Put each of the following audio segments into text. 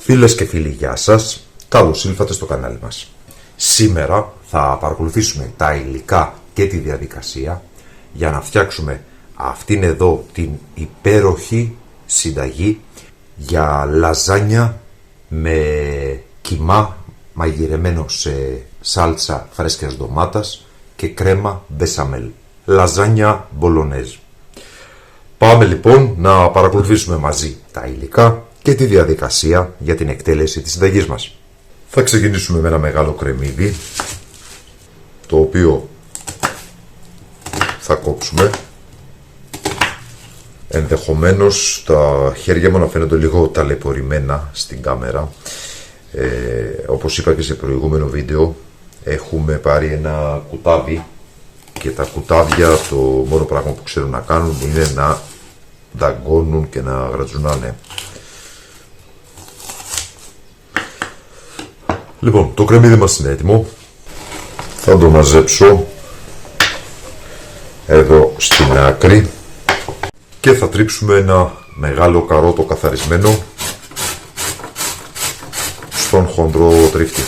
Φίλες και φίλοι, γεια σας. Καλώς ήλθατε στο κανάλι μας. Σήμερα θα παρακολουθήσουμε τα υλικά και τη διαδικασία για να φτιάξουμε αυτήν εδώ την υπέροχη συνταγή για λαζάνια με κιμά μαγειρεμένο σε σάλτσα φρέσκιας ντομάτας και κρέμα μπεσαμέλ. Λαζάνια μπολονέζ. Πάμε λοιπόν να παρακολουθήσουμε μαζί τα υλικά και τη διαδικασία για την εκτέλεση της συνταγής μας. Θα ξεκινήσουμε με ένα μεγάλο κρεμμύδι, το οποίο θα κόψουμε. Ενδεχομένως τα χέρια μου να φαίνονται λίγο ταλαιπωρημένα στην κάμερα. Όπως είπα και σε προηγούμενο βίντεο, έχουμε πάρει ένα κουτάβι και τα κουτάβια το μόνο πράγμα που ξέρουν να κάνουν είναι να δαγκώνουν και να γρατζουνάνε. Λοιπόν, το κρεμμύδι μας είναι έτοιμο. Θα το μαζέψω εδώ στην άκρη και θα τρίψουμε ένα μεγάλο καρότο καθαρισμένο στον χοντρό τρίφτη.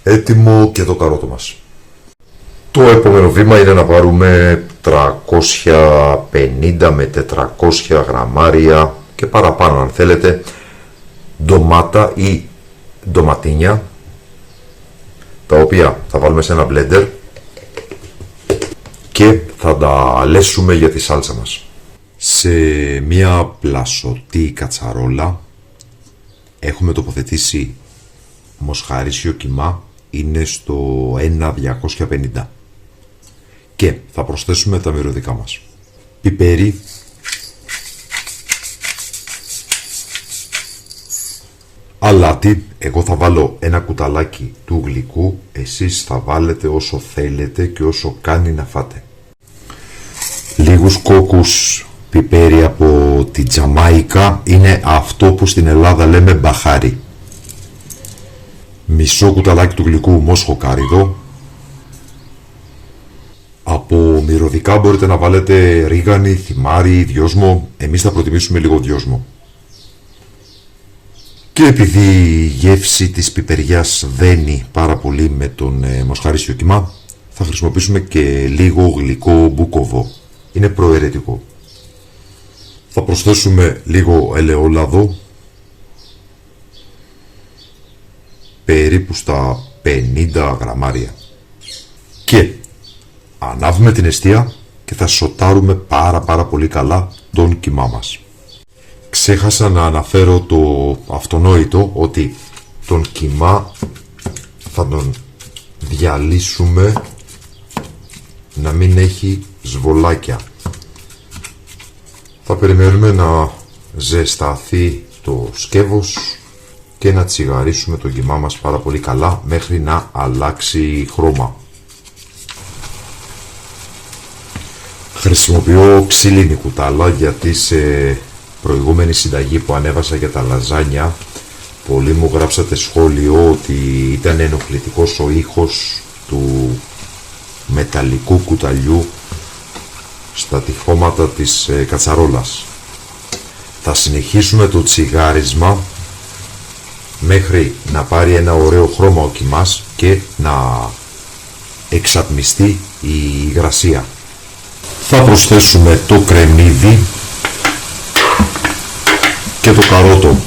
Έτοιμο και το καρότο μας. Το επόμενο βήμα είναι να πάρουμε 350 με 400 γραμμάρια και παραπάνω αν θέλετε ντομάτα ή ντοματίνια, τα οποία θα βάλουμε σε ένα μπλέντερ και θα τα λέσουμε για τη σάλτσα μας. Σε μια πλασωτή κατσαρόλα έχουμε τοποθετήσει μοσχαρίσιο κιμά, είναι στο 1.250 και θα προσθέσουμε τα μυρωδικά μας. Πιπέρι, αλάτι, εγώ θα βάλω ένα κουταλάκι του γλυκού, εσείς θα βάλετε όσο θέλετε και όσο κάνει να φάτε. Λίγους κόκκους πιπέρι από τη Τζαμάικα, είναι αυτό που στην Ελλάδα λέμε μπαχάρι. Μισό κουταλάκι του γλυκού μόσχο-κάριδο. Από μυρωδικά μπορείτε να βάλετε ρίγανη, θυμάρι, δυόσμο. Εμείς θα προτιμήσουμε λίγο δυόσμο. Και επειδή η γεύση της πιπεριάς δένει πάρα πολύ με τον μοσχαρίσιο κιμά, θα χρησιμοποιήσουμε και λίγο γλυκό μπούκοβο. Είναι προαιρετικό. Θα προσθέσουμε λίγο ελαιόλαδο, περίπου στα 50 γραμμάρια, και ανάβουμε την εστία και θα σοτάρουμε πάρα πολύ καλά τον κιμά μας. Ξέχασα να αναφέρω το αυτονόητο ότι τον κιμά θα τον διαλύσουμε να μην έχει σβολάκια. Θα περιμένουμε να ζεσταθεί το σκεύος και να τσιγαρίσουμε τον κιμά μας πάρα πολύ καλά μέχρι να αλλάξει χρώμα. Χρησιμοποιώ ξύλινη κουτάλα γιατί σε προηγούμενη συνταγή που ανέβασα για τα λαζάνια πολλοί μου γράψατε σχόλιο ότι ήταν ενοχλητικός ο ήχος του μεταλλικού κουταλιού στα τυχώματα της κατσαρόλας. Θα συνεχίσουμε το τσιγάρισμα μέχρι να πάρει ένα ωραίο χρώμα ο κιμάς και να εξατμιστεί η υγρασία. Θα προσθέσουμε το κρεμμύδι και το καρότο.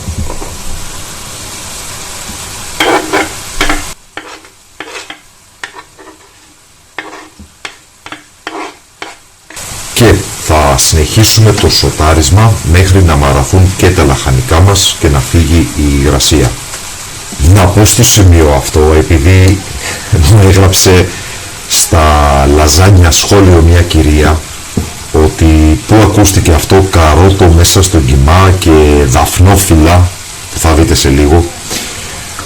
Και θα συνεχίσουμε το σοτάρισμα μέχρι να μαραθούν και τα λαχανικά μας και να φύγει η υγρασία. Να πω στο σημείο αυτό, επειδή μου έγραψε στα λαζάνια σχόλιο μια κυρία ότι πού ακούστηκε αυτό καρότο μέσα στο κιμά και δαφνόφυλλα που θα δείτε σε λίγο.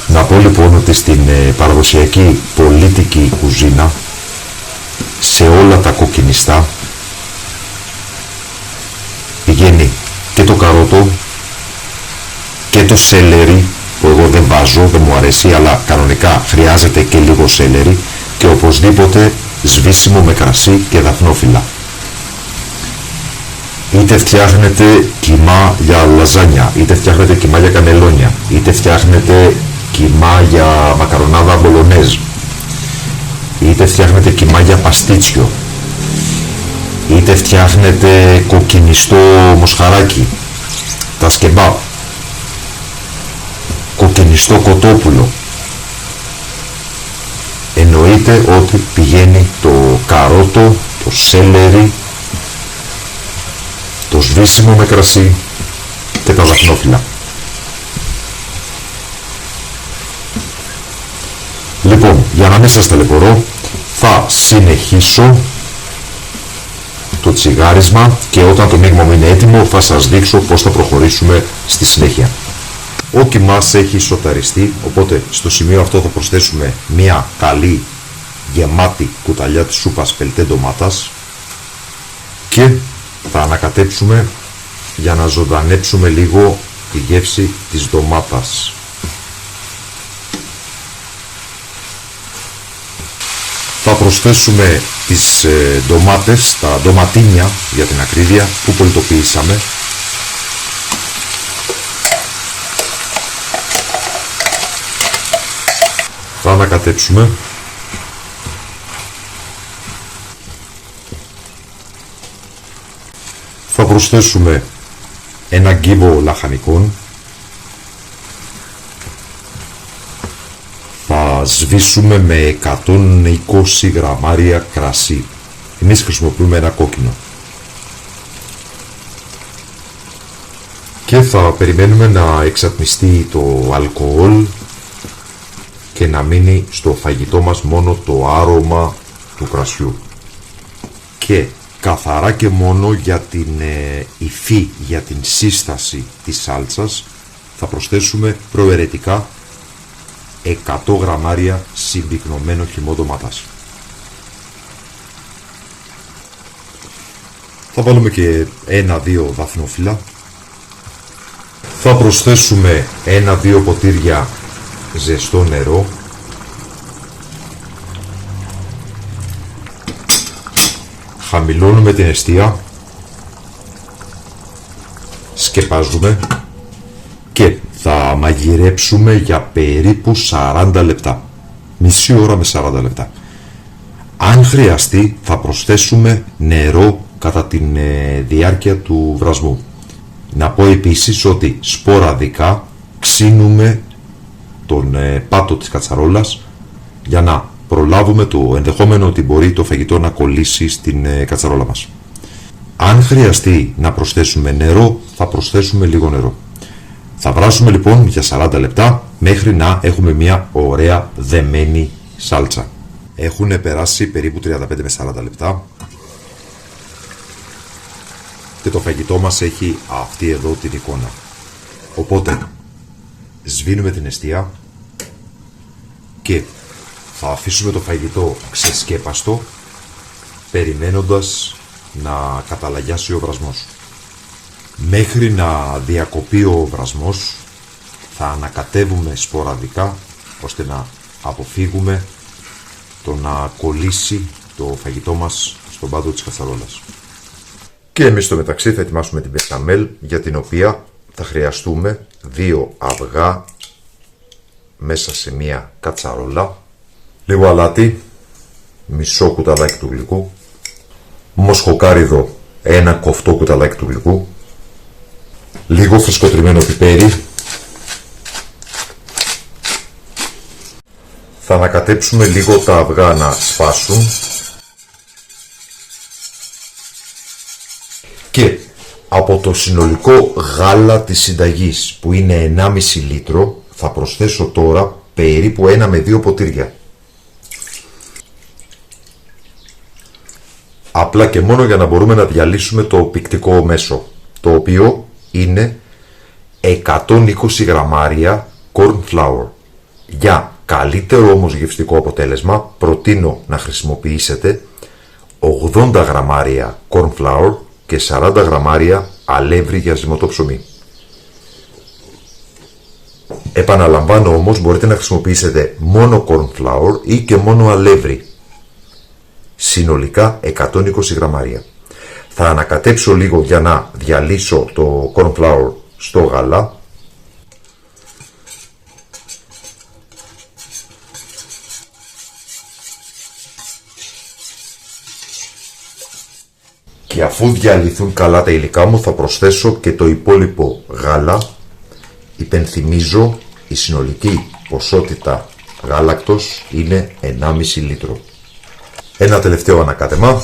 Να πω λοιπόν ότι στην παραδοσιακή πολίτικη κουζίνα, σε όλα τα κοκκινιστά πηγαίνει και το καρότο και το σέλερι που που εγώ δεν βάζω, δεν μου αρέσει, αλλά κανονικά χρειάζεται και λίγο σέλερι και οπωσδήποτε σβήσιμο με κρασί και δαφνόφυλλα. Είτε φτιάχνετε κιμά για λαζάνια, είτε φτιάχνετε κιμά για κανελόνια, είτε φτιάχνετε κιμά για μακαρονάδα μπολονέζ, είτε φτιάχνετε κιμά για παστίτσιο, είτε φτιάχνετε κοκκινιστό μοσχαράκι, τα σκεμπάπ, κοκκινιστό κοτόπουλο. Εννοείται ότι πηγαίνει το καρότο, το σέλερι, το σβήσιμο με κρασί και τα δαφνόφυλλα. Λοιπόν, για να μην σας ταλαιπωρώ, θα συνεχίσω το τσιγάρισμα και όταν το μείγμα μου είναι έτοιμο θα σας δείξω πώς θα προχωρήσουμε στη συνέχεια. Ο κιμάς έχει σοταριστεί, οπότε στο σημείο αυτό θα προσθέσουμε μια καλή γεμάτη κουταλιά της σούπας πελτέ ντομάτας και θα ανακατέψουμε για να ζωντανέψουμε λίγο τη γεύση της ντομάτας. Θα προσθέσουμε τις ντομάτες, τα ντοματίνια για την ακρίβεια που πολιτοποιήσαμε. Θα ανακατέψουμε. Θα προσθέσουμε ένα γκίβο λαχανικών. Θα σβήσουμε με 120 γραμμάρια κρασί. Εμείς χρησιμοποιούμε ένα κόκκινο. Και θα περιμένουμε να εξατμιστεί το αλκοόλ και να μείνει στο φαγητό μας μόνο το άρωμα του κρασιού. Και καθαρά και μόνο για την υφή, για την σύσταση της σάλτσας θα προσθέσουμε προαιρετικά 100 γραμμάρια συμπυκνωμένο χυμό ντομάτας. Θα βάλουμε και 1-2 δαφνόφυλλα. Θα προσθέσουμε 1-2 ποτήρια ζεστό νερό. Χαμηλώνουμε την εστία. Σκεπάζουμε και θα μαγειρέψουμε για περίπου 40 λεπτά. Μισή ώρα με 40 λεπτά. Αν χρειαστεί θα προσθέσουμε νερό κατά τη διάρκεια του βρασμού. Να πω επίσης ότι σποραδικά ξύνουμε τον πάτο της κατσαρόλας για να προλάβουμε το ενδεχόμενο ότι μπορεί το φαγητό να κολλήσει στην κατσαρόλα μας. Αν χρειαστεί να προσθέσουμε νερό θα προσθέσουμε λίγο νερό. Θα βράσουμε λοιπόν για 40 λεπτά μέχρι να έχουμε μια ωραία δεμένη σάλτσα. Έχουν περάσει περίπου 35 με 40 λεπτά και το φαγητό μας έχει αυτή εδώ την εικόνα. Οπότε σβήνουμε την εστία και θα αφήσουμε το φαγητό ξεσκέπαστο περιμένοντας να καταλαγιάσει ο βρασμός. Μέχρι να διακοπεί ο βρασμός θα ανακατεύουμε σποραδικά ώστε να αποφύγουμε το να κολλήσει το φαγητό μας στον πάτο της κατσαρόλας. Και εμείς στο μεταξύ θα ετοιμάσουμε την μπεσαμέλ για την οποία θα χρειαστούμε 2 αυγά μέσα σε μια κατσαρόλα, λίγο αλάτι, μισό κουταλάκι του γλυκού, μοσχοκάριδο, ένα κοφτό κουταλάκι του γλυκού, λίγο φρεσκοτριμμένο πιπέρι. Θα ανακατέψουμε λίγο τα αυγά να σπάσουν και από το συνολικό γάλα της συνταγής που είναι 1,5 λίτρο θα προσθέσω τώρα περίπου 1 με 2 ποτήρια. Απλά και μόνο για να μπορούμε να διαλύσουμε το πικτικό μέσο, το οποίο είναι 120 γραμμάρια corn flour. Για καλύτερο όμως γευστικό αποτέλεσμα προτείνω να χρησιμοποιήσετε 80 γραμμάρια corn flour και 40 γραμμάρια αλεύρι για ζυμωτό ψωμί. Επαναλαμβάνω όμως, μπορείτε να χρησιμοποιήσετε μόνο corn flour ή και μόνο αλεύρι. Συνολικά 120 γραμμάρια. Θα ανακατέψω λίγο για να διαλύσω το corn flour στο γάλα. Και αφού διαλυθούν καλά τα υλικά μου, θα προσθέσω και το υπόλοιπο γάλα. Υπενθυμίζω, η συνολική ποσότητα γάλακτος είναι 1,5 λίτρο. Ένα τελευταίο ανακάτεμα.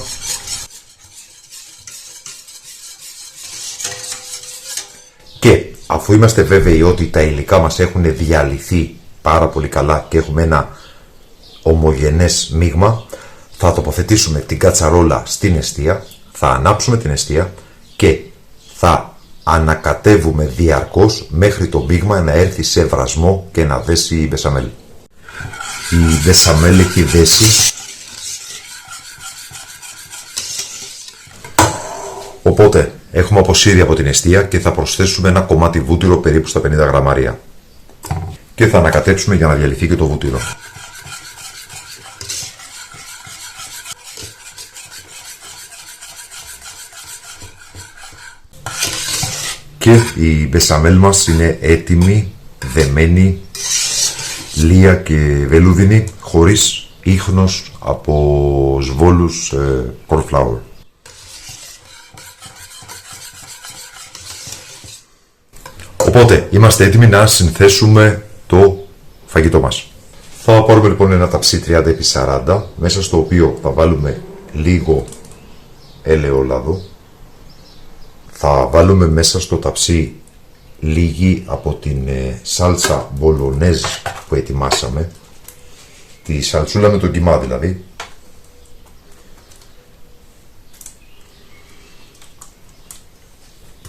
Και αφού είμαστε βέβαιοι ότι τα υλικά μας έχουν διαλυθεί πάρα πολύ καλά και έχουμε ένα ομογενές μείγμα, θα τοποθετήσουμε την κατσαρόλα στην εστία, θα ανάψουμε την εστία και θα ανακατεύουμε διαρκώς μέχρι το μείγμα να έρθει σε βρασμό και να δέσει η μπεσαμέλ. Η μπεσαμέλ έχει δέσει. Οπότε έχουμε αποσύρει από την εστία και θα προσθέσουμε ένα κομμάτι βούτυρο περίπου στα 50 γραμμάρια. Και θα ανακατέψουμε για να διαλυθεί και το βούτυρο. Και η μπεσαμέλ μας είναι έτοιμη, δεμένη, λία και βελούδινη, χωρίς ίχνος από σβόλους corn flour. Οπότε είμαστε έτοιμοι να συνθέσουμε το φαγητό μας. Θα πάρουμε λοιπόν ένα ταψί 30x40, μέσα στο οποίο θα βάλουμε λίγο ελαιόλαδο. Θα βάλουμε μέσα στο ταψί λίγη από την σάλτσα μπολονέζ που ετοιμάσαμε. Τη σαλτσούλα με τον κιμά δηλαδή.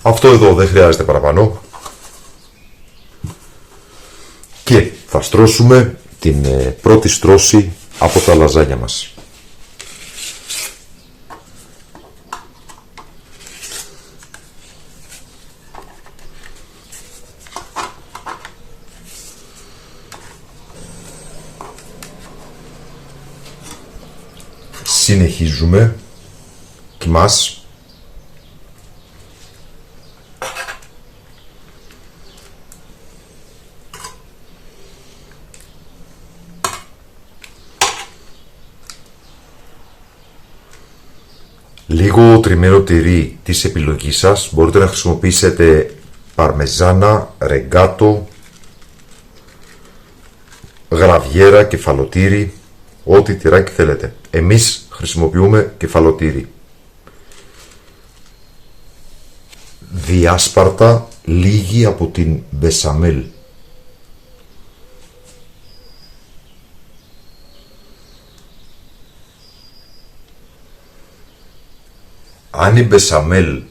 Αυτό εδώ δεν χρειάζεται παραπάνω. Και θα στρώσουμε την πρώτη στρώση από τα λαζάνια μας. Συνεχίζουμε κιμάς. Λίγο τριμμένο τυρί της επιλογής σας. Μπορείτε να χρησιμοποιήσετε παρμεζάνα, ρεγκάτο, γραβιέρα, κεφαλοτήρι, ό,τι τυράκι θέλετε. Εμείς χρησιμοποιούμε κεφαλοτήρι. Διάσπαρτα λίγη από την μπεσαμέλ. Αν η μπεσαμέλ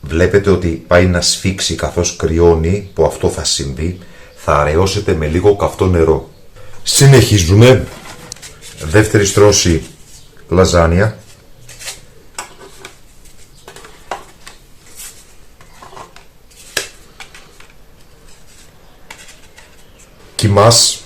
βλέπετε ότι πάει να σφίξει καθώς κρυώνει, που αυτό θα συμβεί, θα αραιώσετε με λίγο καυτό νερό. Συνεχίζουμε. Δεύτερη στρώση λαζάνια. Κιμάς.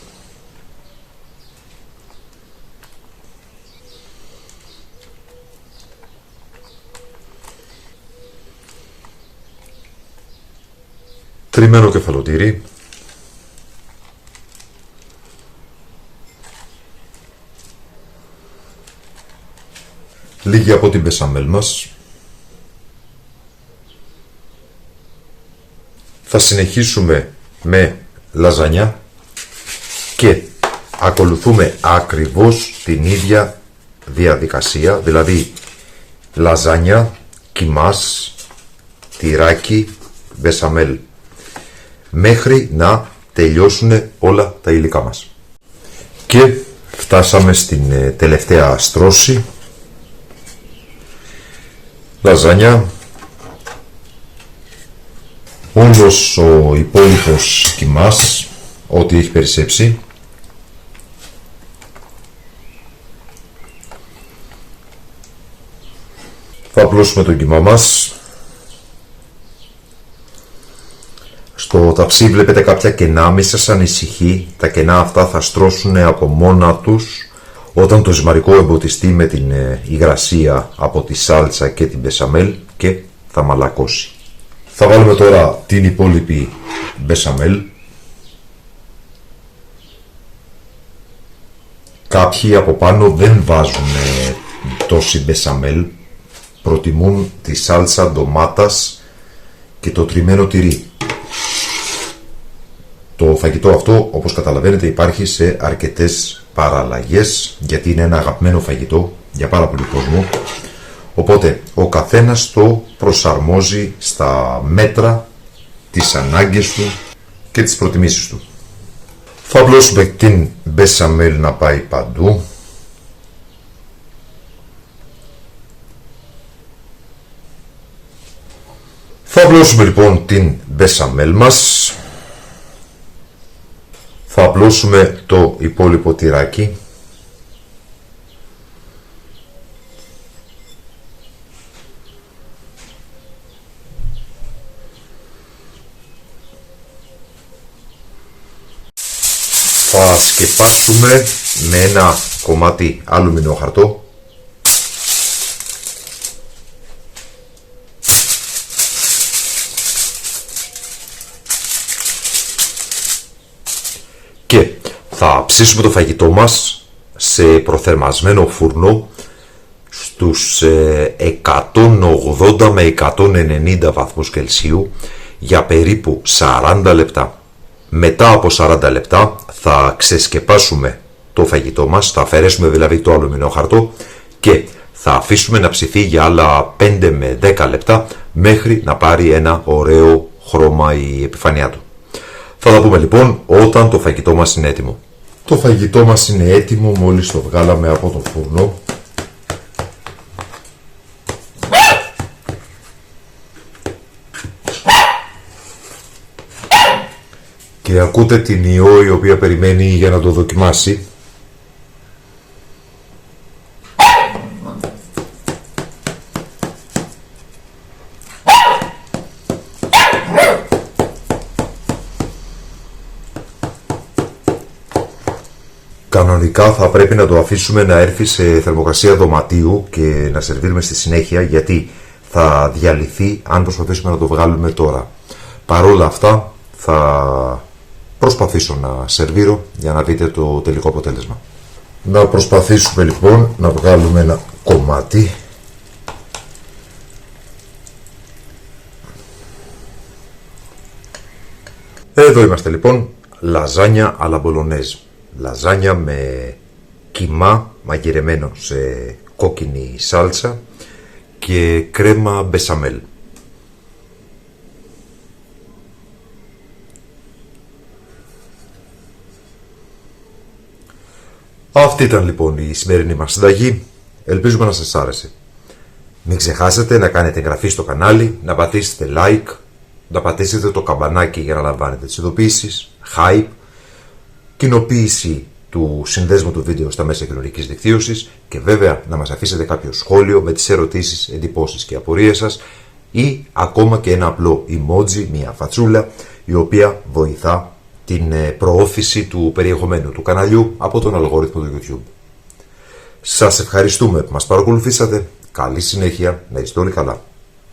Τριμμένο κεφαλοτήρι. Λίγη από την μπεσαμέλ μας. Θα συνεχίσουμε με λαζανιά και ακολουθούμε ακριβώς την ίδια διαδικασία, δηλαδή λαζάνια, κιμάς, τυράκι, μπεσαμέλ, μέχρι να τελειώσουν όλα τα υλικά μας. Και φτάσαμε στην τελευταία στρώση. Λαζάνια, όλος ο υπόλοιπος κιμάς, ό,τι έχει περισσέψει. Θα απλώσουμε τον κιμά μας Στο ταψί βλέπετε κάποια κενά, μη σας ανησυχεί, τα κενά αυτά θα στρώσουν από μόνα τους όταν το ζυμαρικό εμποτιστεί με την υγρασία από τη σάλτσα και την μπεσαμέλ και θα μαλακώσει. Θα βάλουμε τώρα την υπόλοιπη μπεσαμέλ. Κάποιοι από πάνω δεν βάζουν τόση μπεσαμέλ, προτιμούν τη σάλτσα ντομάτας και το τριμμένο τυρί. Το φαγητό αυτό, όπως καταλαβαίνετε, υπάρχει σε αρκετές παραλλαγές, γιατί είναι ένα αγαπημένο φαγητό για πάρα πολύ κόσμο. Οπότε ο καθένας το προσαρμόζει στα μέτρα, τις ανάγκες του και τις προτιμήσεις του. Θα απλώσουμε την μπεσαμέλ να πάει παντού. Θα απλώσουμε λοιπόν την μπεσαμέλ μας. Θα απλώσουμε το υπόλοιπο τυράκι. Θα σκεπάσουμε με ένα κομμάτι αλουμινόχαρτο. Και θα ψήσουμε το φαγητό μας σε προθερμασμένο φούρνο στους 180 με 190 βαθμούς Κελσίου για περίπου 40 λεπτά. Μετά από 40 λεπτά θα ξεσκεπάσουμε το φαγητό μας, θα αφαιρέσουμε δηλαδή το αλουμινόχαρτο και θα αφήσουμε να ψηθεί για άλλα 5 με 10 λεπτά μέχρι να πάρει ένα ωραίο χρώμα η επιφάνειά του. Θα τα πούμε λοιπόν όταν το φαγητό μας είναι έτοιμο. Το φαγητό μας είναι έτοιμο μόλις το βγάλαμε από το φούρνο. Και ακούτε την ιό η οποία περιμένει για να το δοκιμάσει. Κανονικά θα πρέπει να το αφήσουμε να έρθει σε θερμοκρασία δωματίου και να σερβίρουμε στη συνέχεια, γιατί θα διαλυθεί αν προσπαθήσουμε να το βγάλουμε τώρα. Παρόλα αυτά θα προσπαθήσω να σερβίρω για να δείτε το τελικό αποτέλεσμα. Να προσπαθήσουμε λοιπόν να βγάλουμε ένα κομμάτι. Εδώ είμαστε λοιπόν, λαζάνια αλλά μπολονέζ. Λαζάνια με κιμά μαγειρεμένο σε κόκκινη σάλτσα και κρέμα μπεσαμέλ. Αυτή ήταν λοιπόν η σημερινή μας συνταγή. Ελπίζουμε να σας άρεσε. Μην ξεχάσετε να κάνετε εγγραφή στο κανάλι, να πατήσετε like, να πατήσετε το καμπανάκι για να λαμβάνετε τις ειδοποιήσεις, hype, κοινοποίηση του συνδέσμου του βίντεο στα μέσα κοινωνικής δικτύωσης και βέβαια να μας αφήσετε κάποιο σχόλιο με τις ερωτήσεις, εντυπώσεις και απορίες σας ή ακόμα και ένα απλό emoji, μια φατσούλα η οποία βοηθά την προώθηση του περιεχομένου του καναλιού από τον αλγόριθμο του YouTube. Σας ευχαριστούμε που μας παρακολουθήσατε. Καλή συνέχεια, να είστε όλοι καλά.